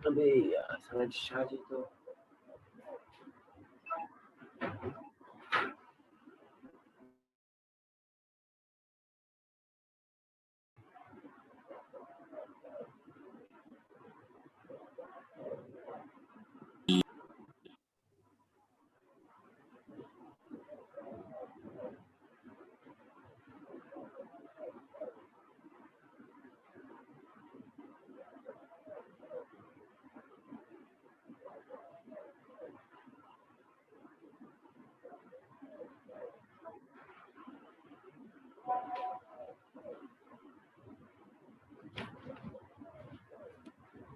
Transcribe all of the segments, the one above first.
अबे यार साला शाहजी तो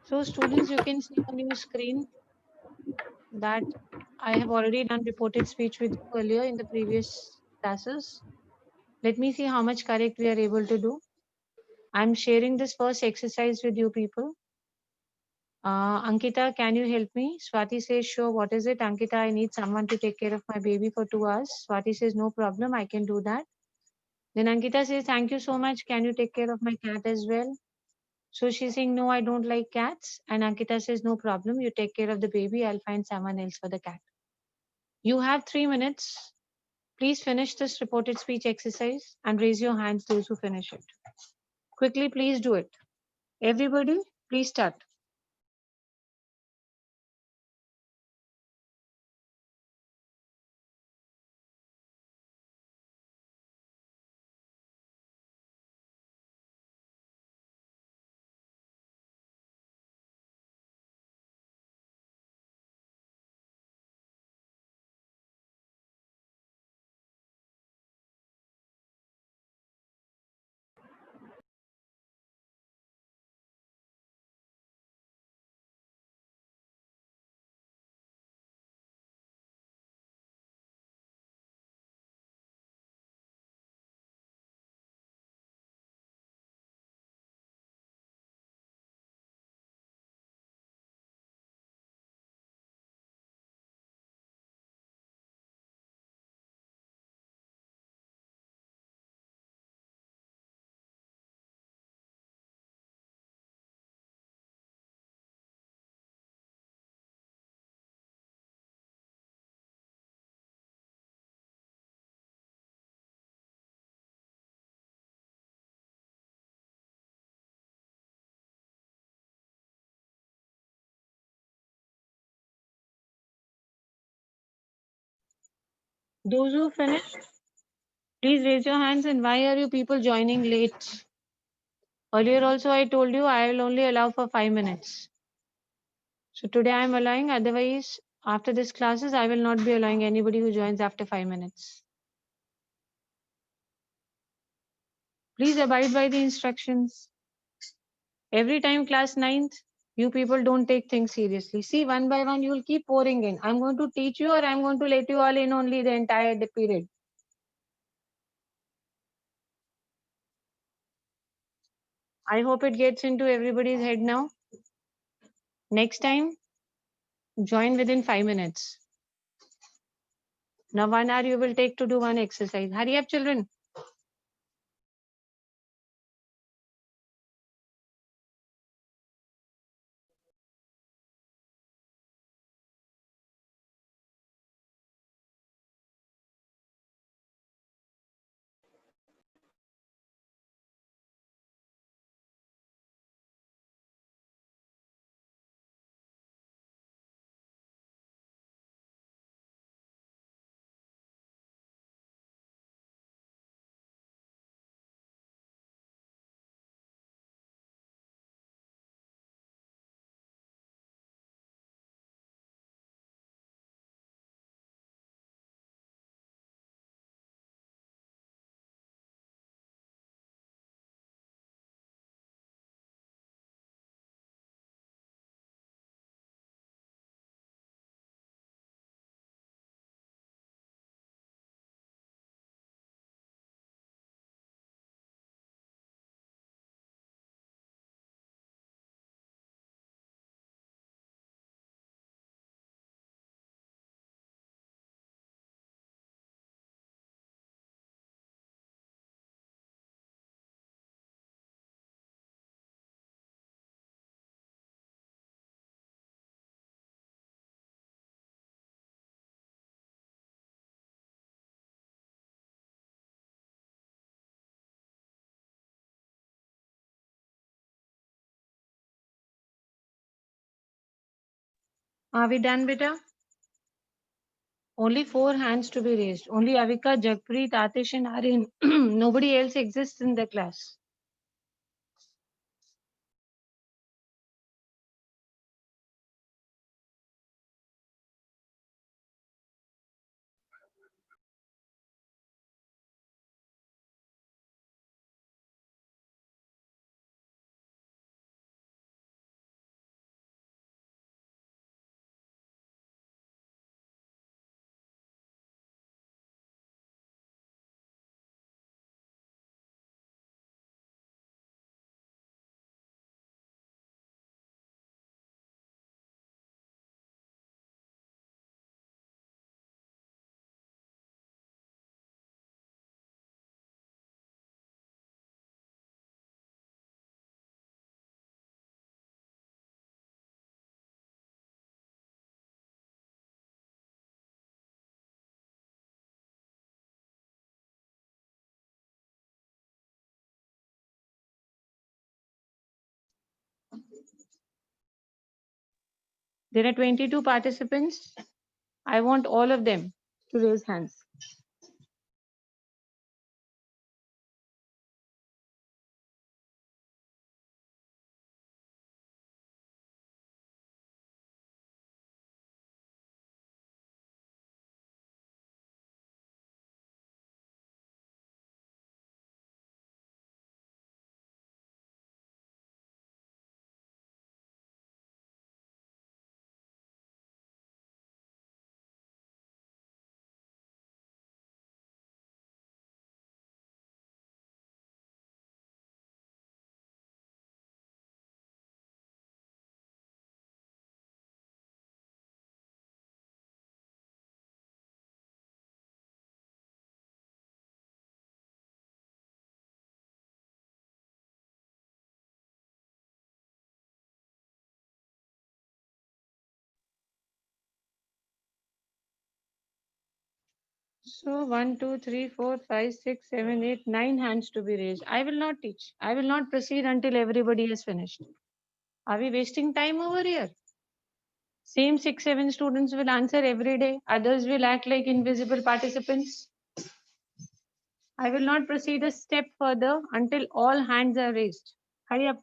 So students, you can see on your screen that I have already done reported speech with you earlier in the previous classes. Let me see how much correct we are able to do. I'm sharing this first exercise with you people. Ankita, can you help me? Swati says, sure. What is it? Ankita, I need someone to take care of my baby for 2 hours. Swati says, no problem. I can do that. Then Ankita says, thank you so much. Can you take care of my cat as well? So she's saying, no, I don't like cats. And Ankita says, no problem. You take care of the baby. I'll find someone else for the cat. You have 3 minutes. Please finish this reported speech exercise and raise your hands, those who finish it. Quickly, please do it. Everybody, please start. Those who finished, please raise your hands. And why are you people joining late? Earlier also I told you I will only allow for 5 minutes. So today I am allowing, otherwise after this classes I will not be allowing anybody who joins after 5 minutes. Please abide by the instructions. Every time class 9th, you people don't take things seriously. See, one by one you will keep pouring in. I'm going to teach you or I'm going to let you all in only the entire period. I hope it gets into everybody's head now. Next time, join within 5 minutes. Now 1 hour you will take to do one exercise. Hurry up, children. Are we done, beta? Only 4 hands to be raised. Only Avika, Jagpreet, Atish and Aryan. Nobody else exists in the class. There are 22 participants. I want all of them to raise hands. So 1, 2, 3, 4, 5, 6, 7, 8, 9 hands to be raised. I will not teach. I will not proceed until everybody has finished. Are we wasting time over here? Same 6, 7 students will answer every day. Others will act like invisible participants. I will not proceed a step further until all hands are raised. Hurry up.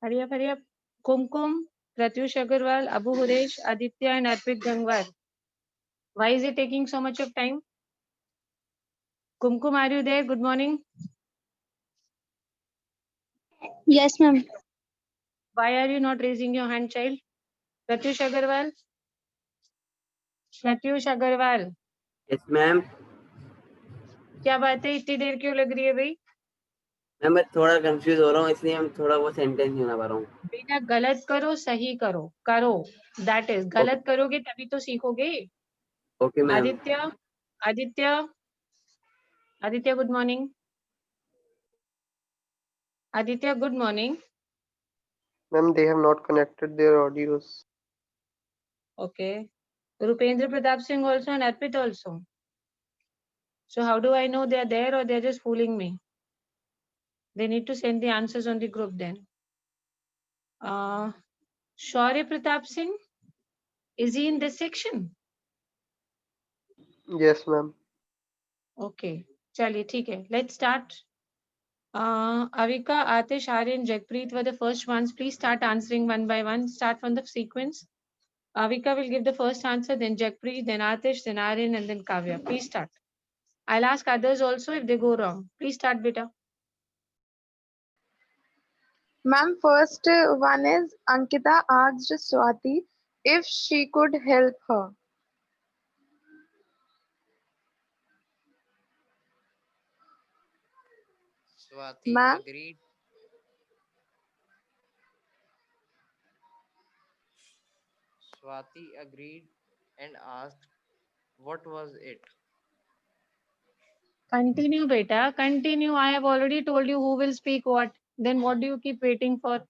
Hurry up, hurry up. Kumkum, Pratyush Agarwal, Abu Huresh, Aditya and Arpit Gangwar. Why is it taking so much of time? Kumkum, are you there? Good morning. Yes, ma'am. Why are you not raising your hand, child? Pratyush Agarwal. Pratyush Agarwal. Yes ma'am. क्या बात है, इतनी देर क्यों लग रही है भाई? Ma'am मैं थोड़ा कंफ्यूज हो रहा हूँ, इसलिए मैं थोड़ा वो सेंटेंस नहीं बना पा रहा हूँ। बेटा गलत करो सही करो, करो। दैट इज, गलत करोगे तभी तो सीखोगे। Okay ma'am. Aditya, Aditya, Aditya, good morning. Aditya, good morning. Ma'am, they have not connected their audios. Okay. Rupendra Pratap Singh also and Arpit also. So how do I know they are there or they are just fooling me? They need to send the answers on the group then. Shaurya Pratap Singh, is he in this section? Yes, ma'am. Okay. Chaliye, theek hai. Let's start. Avika, Atish, Aryan, Jagpreet were the first ones. Please start answering one by one. Start from the sequence. Avika will give the first answer, then Jagpreet, then Atish, then Aryan, and then Kavya. Please start. I'll ask others also if they go wrong. Please start, beta. Ma'am, first one is Ankita asked Swati if she could help her. Swati Ma'am, agreed. Swati agreed and asked, "What was it?" Continue, beta. Continue. I have already told you who will speak what. Then what do you keep waiting for?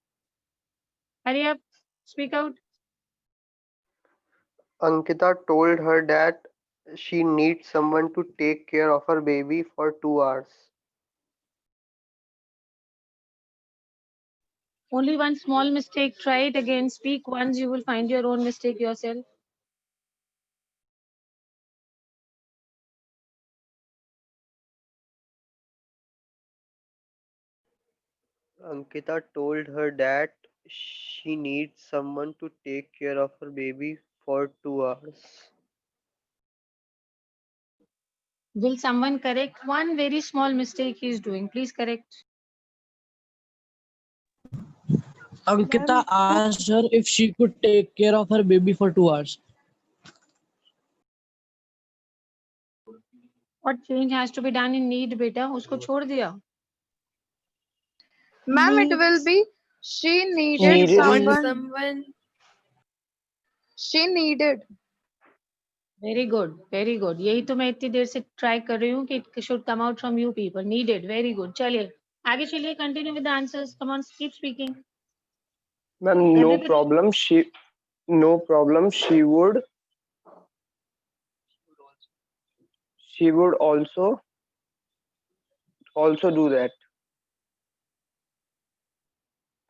Hurry up. Speak out. Ankita told her that she needs someone to take care of her baby for 2 hours. Only one small mistake. Try it again. Speak once. You will find your own mistake yourself. Ankita told her that she needs someone to take care of her baby for 2 hours. Will someone correct one very small mistake he is doing? Please correct. Ankita asked her if she could take care of her baby for 2 hours. What change has to be done in need, beta? उसको छोड़ दिया. ma'am, it will be she needed someone. She needed. Very good, very good. यही तो मैं इतनी देर से try कर रही हूँ कि it should come out from you people. Needed, very good. चलिए आगे चलिए. Continue with the answers. Come on, keep speaking. Ma'am, no Everybody. problem. She would also do that.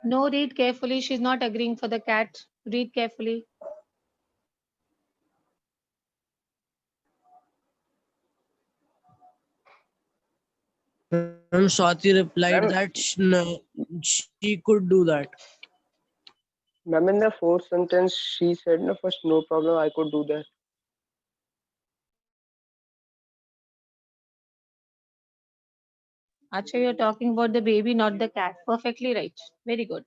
No, read carefully. She's not agreeing for the cat. Read carefully. And Swati replied Ma'am, that she could do that. ma'am, in the fourth sentence, she said, no, first, no problem, I could do that. Acha, you're talking about the baby, not the cat. Perfectly right. Very good.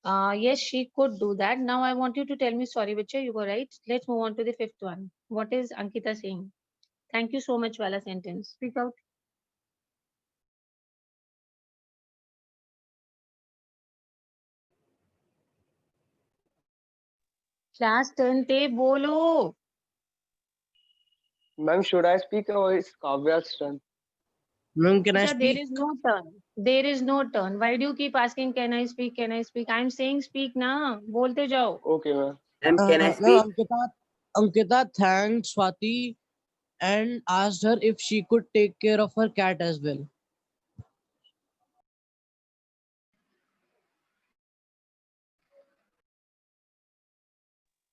Yes, she could do that. Now I want you to tell me, sorry, Vicha, you were right. Let's move on to the fifth one. What is Ankita saying? Thank you so much, Wala sentence. Speak out. Class 10 te bolo. Ma'am, should I speak or is Kavya's turn? Ma'am, can I Acha, there speak? is no turn. There is no turn. Why do you keep asking, can I speak? Can I speak? I'm saying speak na. Bolte jao. Okay, ma'am. Ma'am, can I Ma'am, speak? Ankita thanked Swati and asked her if she could take care of her cat as well.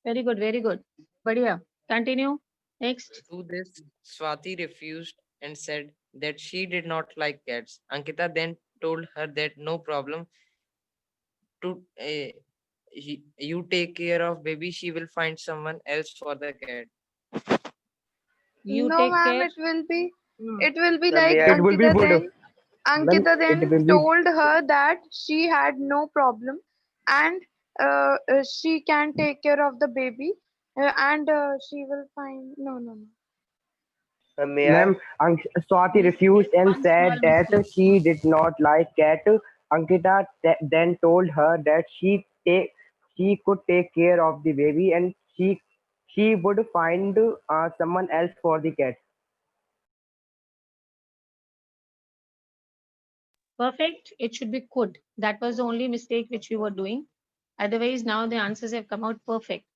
Very good, very good. Badhiya. Continue. Next. To this, Swati refused and said that she did not like cats. Ankita then told her that no problem, to you take care of baby, she will find someone else for the cat. You No, take ma'am, care. it will be Ma'am, like may I? It will be good. Ma'am, Ankita it then will be. told her that she had no problem and she can take care of the baby and she will find no. May I? Ma'am, Swati Please refused correct and one said small that mistake. she did not like cat. Ankita then told her that she could take care of the baby and she would find someone else for the cat. Perfect. It should be could. That was the only mistake which we were doing. Otherwise, now the answers have come out perfect.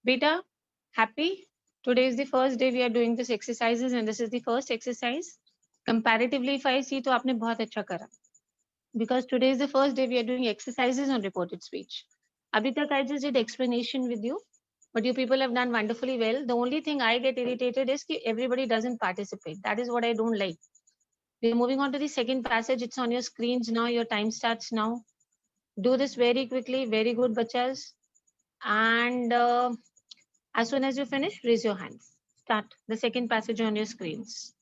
Beta, happy? Today is the first day we are doing this exercises and this is the first exercise. Comparatively, if I see, तो आपने बहुत अच्छा करा. Because today is the first day we are doing exercises on reported speech. Abhi tak I just did explanation with you, but you people have done wonderfully well. The only thing I get irritated is that everybody doesn't participate. That is what I don't like. We are moving on to the second passage. It's on your screens now. Your time starts now. Do this very quickly. Very good, bachas. And as soon as you finish, raise your hands. Start the second passage on your screens.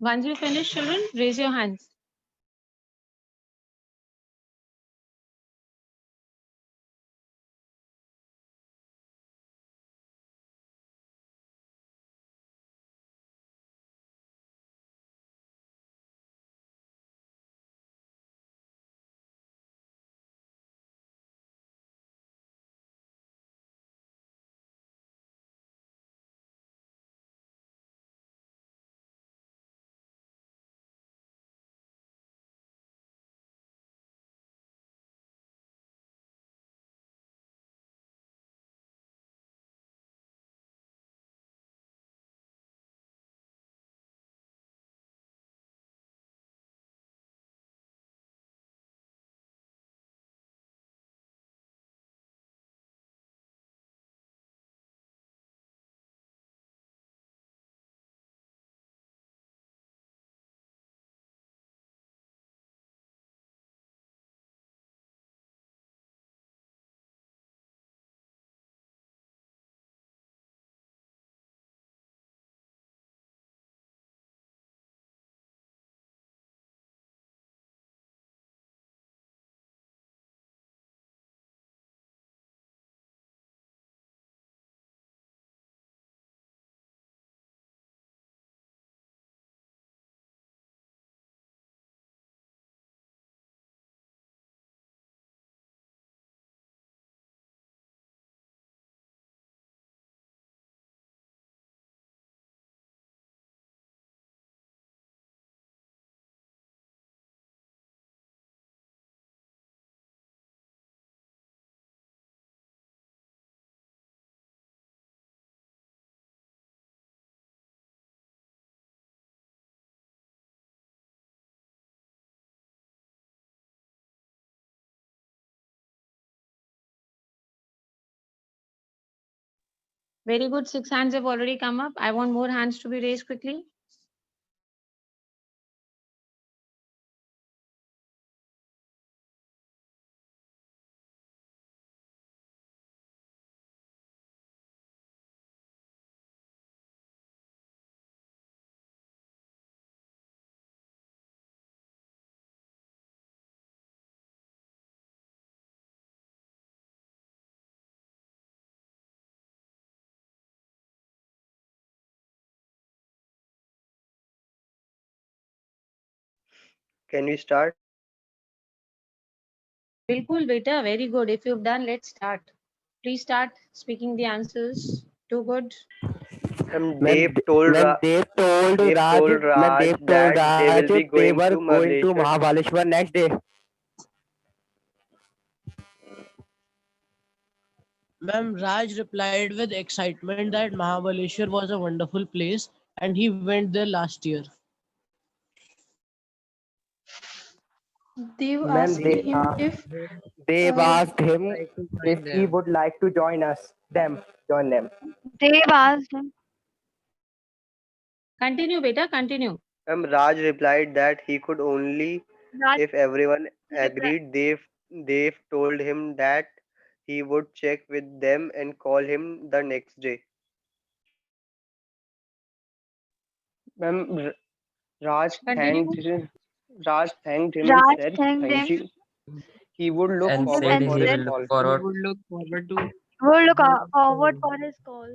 Once you finish, children, raise your hands. Very good. 6 hands have already come up. I want more hands to be raised quickly. Can we start? Bilkul, beta. Very good. If you've done, let's start. Please start speaking the answers. Too good. And When they told Dev Raj, told when Raj they told that they will Raj be they going were to going to Mahaleshwar. Mahabaleshwar next day. Ma'am, Raj replied with excitement that Mahabaleshwar was a wonderful place and he went there last year. Dev Ma'am, asked him if they've uh, asked him Try to if find he them. would like to join them. Dev asked him. Continue, beta, continue. Raj replied that he could only Raj if everyone replied. agreed. Dave told him that he would check with them and call him the next day. Ma'am, Raj Continue. thanked Raj thanked him and Raj said thanked thank him you. He would look And forward said and for he his said, will look call. forward. He would look forward to "We'll look his forward call. for his call."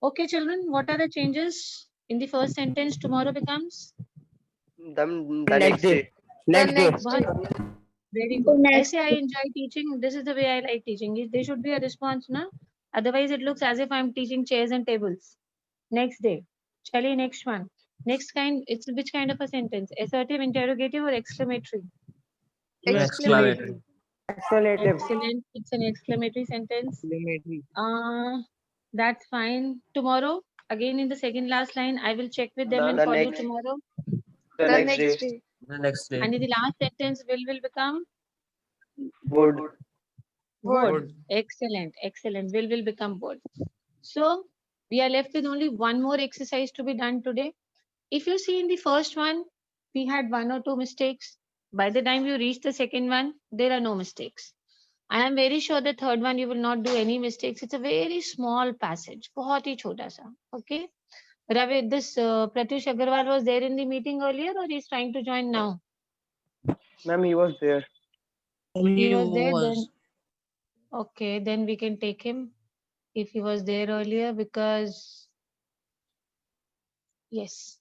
Okay, children, what are the changes in the first sentence? Tomorrow becomes The Next next day. day. The Next day. next what? day. Very the good. I next say I enjoy teaching. This is the way I like teaching. There should be a response, na? Otherwise, it looks as if I'm teaching chairs and tables. Next day. Chali, next one. Next kind, it's which kind of a sentence? Assertive, interrogative, or exclamatory? Exclamatory. Exclamatory. Exclamative. Excellent. It's an exclamatory sentence. Exclamatory. That's fine. Tomorrow, again in the second last line, I will check with them and The call you next tomorrow. the The next next day. day. The next day. And in the last sentence, will become Would. Would. would. Would. Excellent. Excellent. Will become would. So we are left with only one more exercise to be done today. If you see in the first one, we had one or two mistakes. By the time you reach the second one, there are no mistakes. I am very sure the third one you will not do any mistakes. It's a very small passage. बहुत ही छोटा सा. Okay. Ravi, this Pratyush Agarwal was there in the meeting earlier or he's trying to join now? Ma'am, he was there. He He was there then. was. Okay, then we can take him if he was there earlier because yes.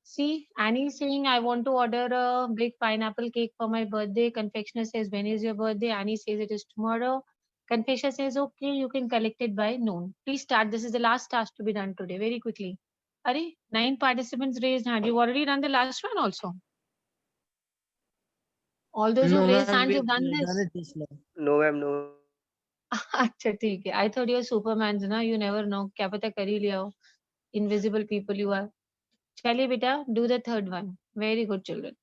See, Annie is saying I want to order a big pineapple cake for my birthday. Confectioner says when is your birthday? Annie says it is tomorrow. Confectioner says okay, you can collect it by noon. Please start. This is the last task to be done today. Very quickly. Are 9 participants raised hand. You've already done the last one also. All those who No, raised ma'am, hands, we you've done done this. it just now. No, ma'am, no. अच्छा ठीक है. I thought you're Superman, ना? You never know. क्या पता कर ही लिया हो. Invisible people you are. चलिए बेटा, do the third one. Very good children.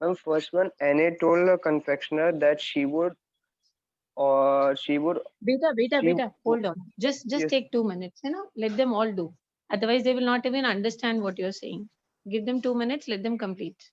Ma'am, first one, Anne told the confectioner that she would she Beta, hold on. Just yes. take 2 minutes, let them all do. Otherwise, they will not even understand what you're saying. Give them 2 minutes, let them complete.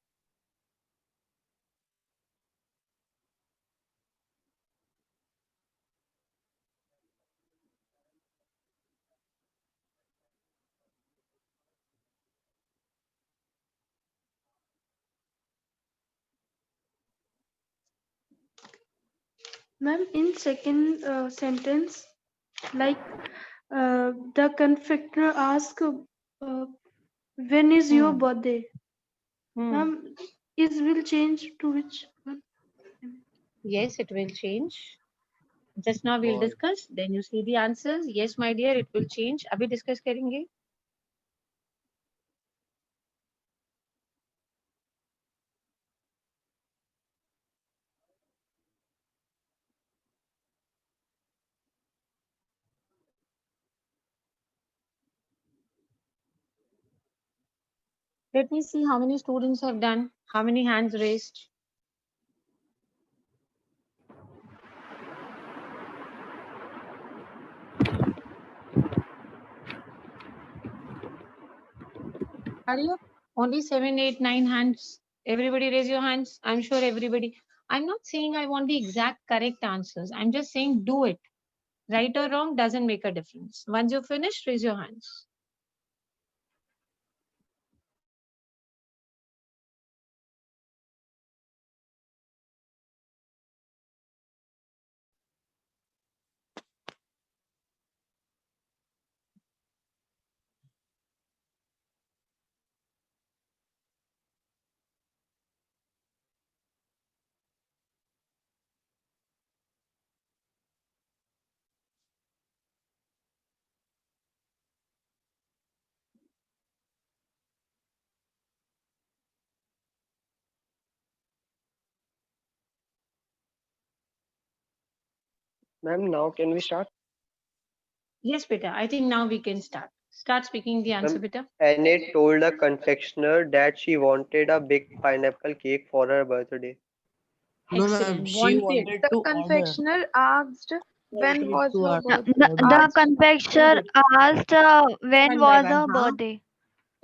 ma'am in second sentence, like the confectioner asked, when is your birthday? Ma'am, is will change to which one? Yes, it will change. Just now we'll Boy. discuss. Then you see the answers. Yes, my dear, it will change. अभी discuss करेंगे. Let me see how many students have done. How many hands raised? Hurry up. Only 7, 8, 9 hands. Everybody raise your hands. I'm sure everybody. I'm not saying I want the exact correct answers. I'm just saying do it. Right or wrong doesn't make a difference. Once you're finished, raise your hands. Ma'am, now can we start? Yes, beta. I think now we can start. Start speaking the answer, Ma'am, beta. Anne told the confectioner that she wanted a big pineapple cake for her birthday. No, ma'am. Excellent. She Wanted. wanted The to order. confectioner asked when Wanted was to her order. birthday. The Very confectioner good. asked when One by was one. her Huh? birthday.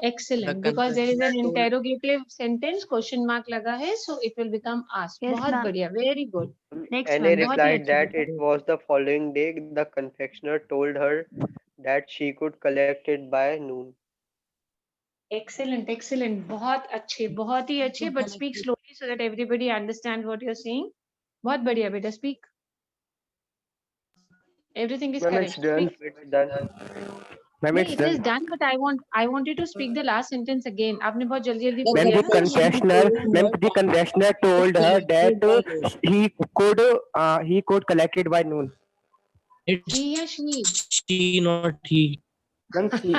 Excellent. The Because there is an confectioner told. interrogative sentence, question mark लगा है, so it will become asked. Yes, बहुत ma'am. बढ़िया. Very good. Next Anne one. बहुत ही replied अच्छी that बेटा. it was the following day. The confectioner told her that she could collect it by noon. Excellent. Excellent. बहुत अच्छे. बहुत ही अच्छे. But speak slowly so that everybody understands what you're saying. बहुत बढ़िया बेटा. Speak. Everything is Ma'am, correct. it's done. Speak. It's done. Ma'am, नहीं, it's it is done. done, but I want you to speak the last sentence again. आपने बहुत जल्दी जल्दी The बोल Ma'am, दिया the ना, तो इसलिए. confectioner told her that he could collect it by noon. It's He या she? she, not he. Ma'am, She.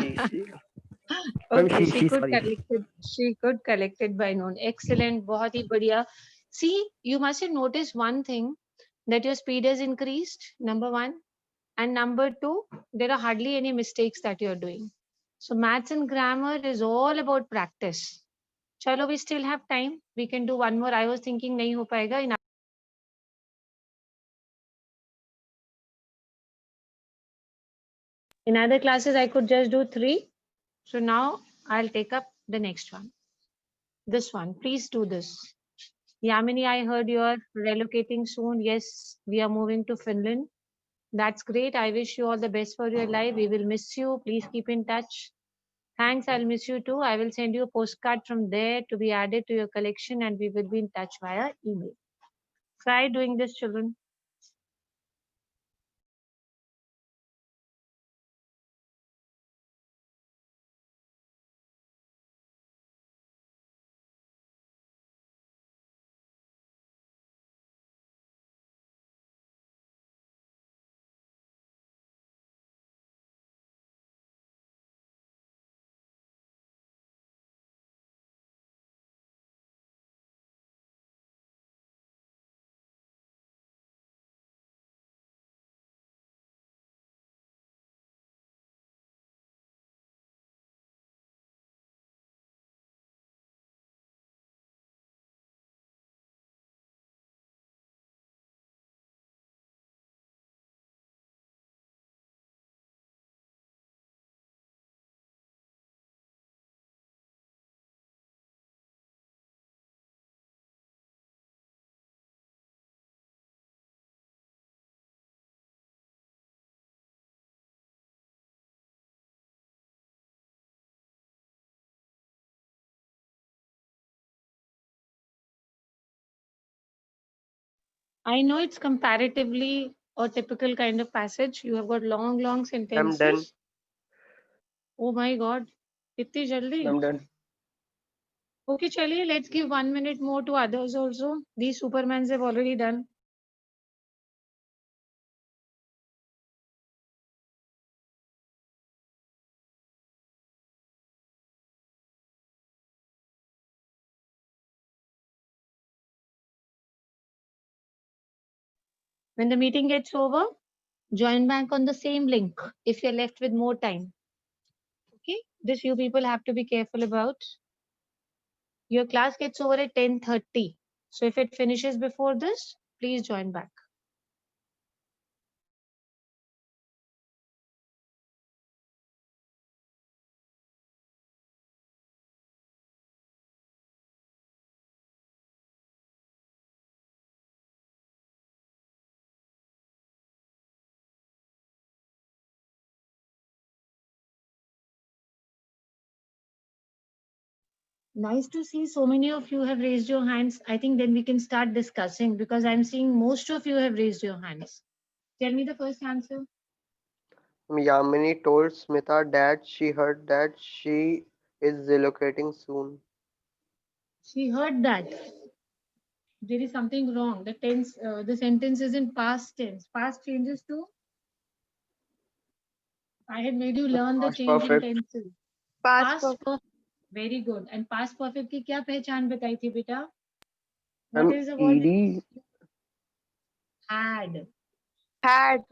ma'am, Okay, she could sorry. collect it. She could collect it by noon. Excellent. बहुत ही बढ़िया. See, you must have noticed one thing, that your speed has increased. Number one, and number two, there are hardly any mistakes that you're doing. So maths and grammar is all about practice. Chalo, we still have time. We can do one more. I was thinking नहीं हो पाएगा. In other classes, I could just do 3. So now I'll take up the next one. This one, please do this. Yamini, I heard you are relocating soon. Yes, we are moving to Finland. That's great. I wish you all the best for your life. We will miss you. Please keep in touch. Thanks, I'll miss you too. I will send you a postcard from there to be added to your collection and we will be in touch via email. Try doing this, children. I know it's comparatively a typical kind of passage. You have got long, long I'm done. sentences. Oh my God. Itni jaldi. I'm done. Okay, chaliye, let's give 1 minute more to others also. These supermans have already done. When the meeting gets over, join back on the same link if you're left with more time. Okay, this you people have to be careful about. Your class gets over at 10:30. So if it finishes before this, please join back. Nice to see so many of you have raised your hands. I think then we can start discussing because I'm seeing most of you have raised your hands. Tell me the first answer. Yamini told Smita that she heard that she is relocating soon. She heard that. There is something wrong. The sentence is in past tense. Past changes to. I had made you learn the Past change in perfect. tenses. Past Past perfect. perfect. Very good. And past perfect की क्या पहचान बताई थी बेटा? What Ma'am, is the word? ed. Had. Had.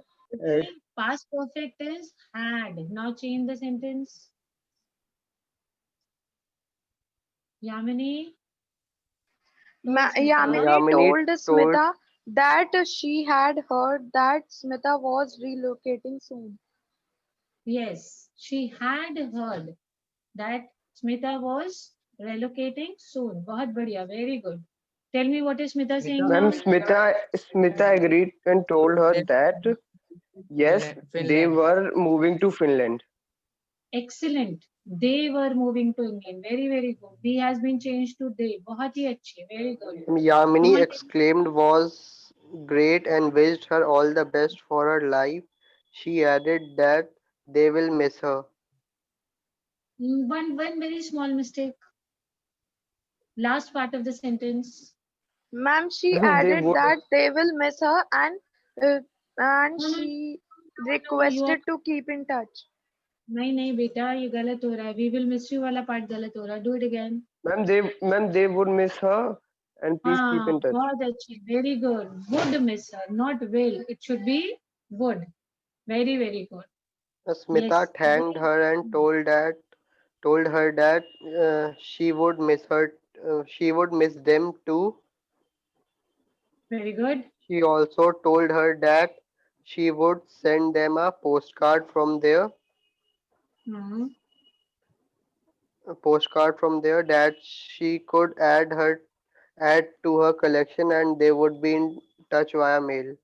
Past perfect is had. Now change the sentence. Yamini. Yamini Yamini told told Smita that she had heard that Smita was relocating soon. Yes, she had heard that Smita was relocating soon. बहुत बढ़िया, very good. Tell me what is Smita saying Ma'am, now? Smita agreed and told her that yes, they Finland. were moving to Finland. Excellent. They were moving to England. Very, very good. We has been changed to they. बहुत ही अच्छे. Very good. Come Yamini on. exclaimed was great and wished her all the best for her life. She added that they will miss her. One very small mistake. Last part of the sentence. Ma'am, she They added would. that they will miss her uh, and No, no, she no, you are requested to keep in touch. नहीं बेटा ये गलत हो रहा है. We will miss you वाला part गलत हो रहा है. Do it again. Ma'am, they would miss her and please keep हाँ in touch. बहुत अच्छी. Very good. Would miss her, not will. It should be would. Very, very good. Smita Yes. thanked her and told her that she would miss her. She would miss them too. Very good. She also told her that she would send them a postcard from there. Hmm. A postcard from there that she could add to her collection, and they would be in touch via mail.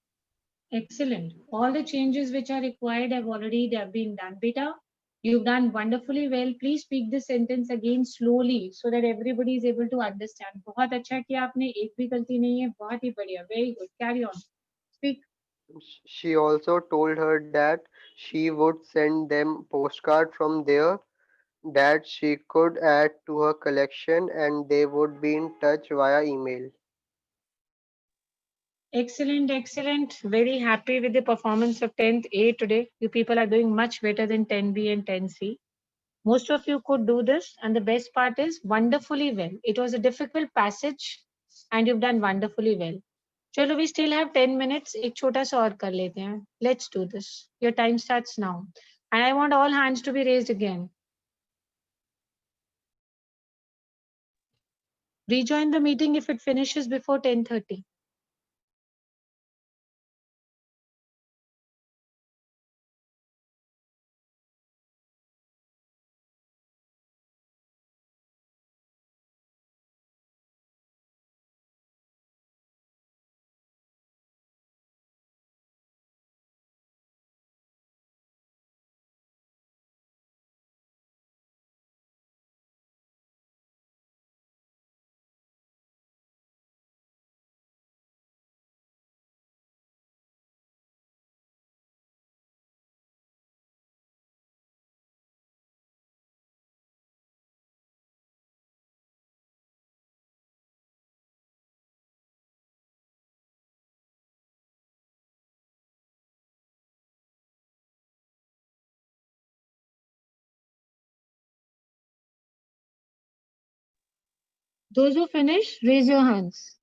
Excellent. All the changes which are required have already been done. Beta, you've done wonderfully well. Please speak this sentence again slowly so that everybody is able to understand. बहुत अच्छा किया आपने. एक भी गलती नहीं है. बहुत ही बढ़िया. Very good. Carry on. Speak. She also told her that she would send them postcard from there that she could add to her collection, and they would be in touch via email. Excellent, excellent. Very happy with the performance of 10th A today. You people are doing much better than 10B and 10C. Most of you could do this, and the best part is wonderfully well. It was a difficult passage, and you've done wonderfully well. Chalo, we still have 10 minutes. एक छोटा सा और कर लेते हैं. Let's do this. Your time starts now. And I want all hands to be raised again. Rejoin the meeting if it finishes before 10:30. Those who finish, raise your hands.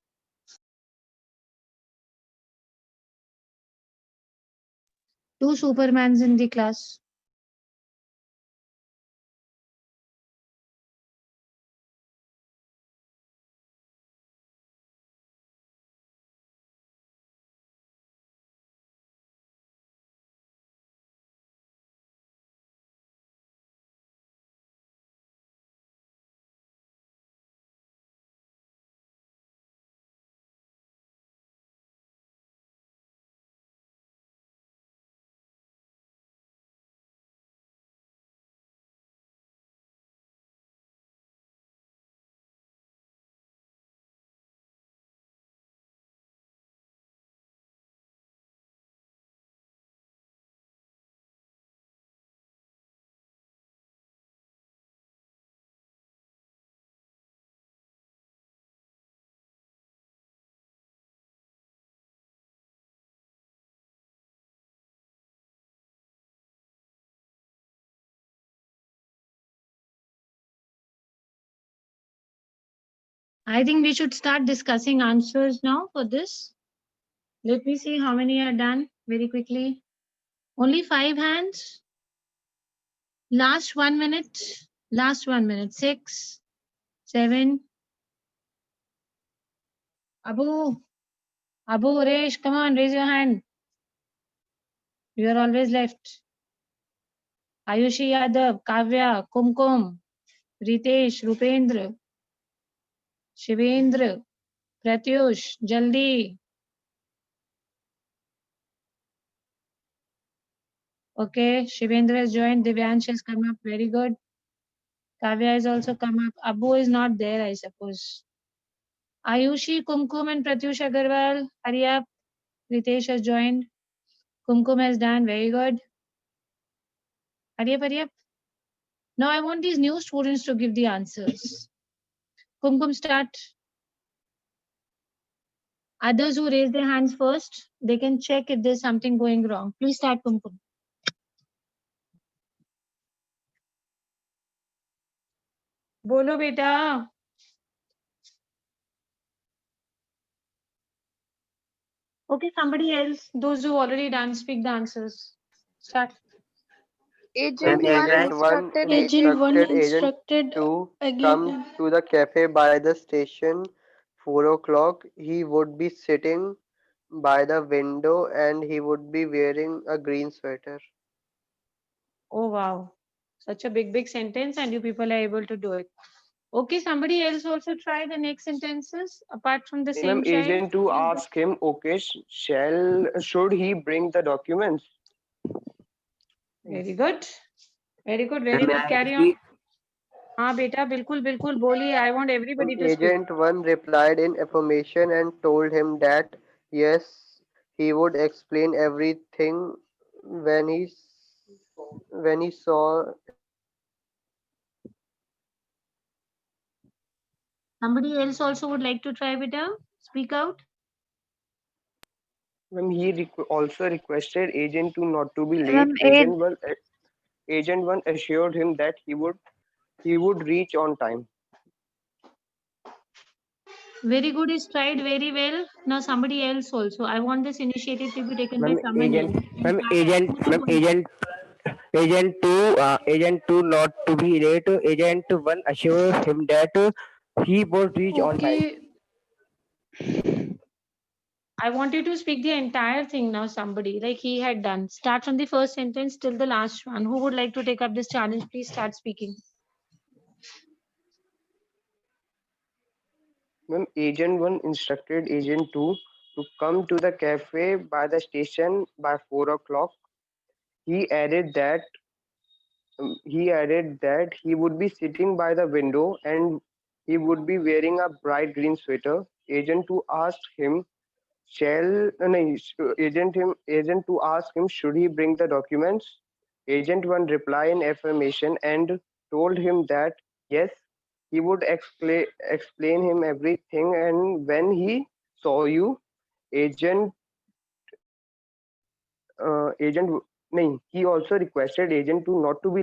Two Supermans in the class. I think we should start discussing answers now for this. Let me see how many are done. very quickly. Only 5 hands. Last 1 minute. Last 1 minute. 6, 7. Abu, Horesh, come on, raise your hand. You are always left. Ayushi Yadav, Kavya, Kumkum, Ritesh, Rupendra, Shivendra, Pratyush, Jaldi. Okay, Shivendra has joined. Divyansh has come up. Very good. Kavya has also come up. Abu is not there, I suppose. Ayushi, Kumkum and Pratyush Agarwal, hurry up. Ritesh has joined. Kumkum has done. Very good. Hurry up, hurry up. Now I want these new students to give the answers. Kumkum, start. Others who raise their hands first, they can check if there's something going wrong. Please start, Kumkum. Bolo beta. Okay, somebody else. Those who already done, speak the answers. Start. Agent Ma'am, one Agent 1 instructed Agent agent 1 instructed Agent instructed 2 come again. to the cafe by the station 4 o'clock. He would be sitting by the window and he would be wearing a green sweater. Oh, wow. Such a big sentence, and you people are able to do it. Okay, somebody else also try the next sentences apart from the same Ma'am, child. agent 2 asked him, okay, should he bring the documents? Very good. Very good. Very Ma'am, may good. I Carry on. speak? हाँ बेटा बिल्कुल बिल्कुल बोलिए. I want everybody to speak. Agent 1 replied in affirmation and told him that yes, he would explain everything when he saw. Somebody else also would like to try beta. Speak out. Ma'am, he also requested agent 2 not to be late. Ma'am, Agent 1 assured him that he would reach on time. Very good. Is tried very well. Now somebody else also. I want this initiative to be taken by Ma'am, someone else. ma'am, agent two not to be late. Agent 1 assures him that he would reach on time. Okay. I want you to speak the entire thing now, somebody, like he had done. Start from the first sentence till the last one. Who would like to take up this challenge? Please start speaking. Ma'am, agent 1 instructed agent 2 to come to the cafe by the station by 4 o'clock. He added that he would be sitting by the window and he would be wearing a bright green sweater. Agent 2 asked him, agent 2 asked him, should he bring the documents? Agent 1 replied in affirmation and told him that yes, he would explain him everything. And when he saw you, agent agent he also requested agent 2 not to be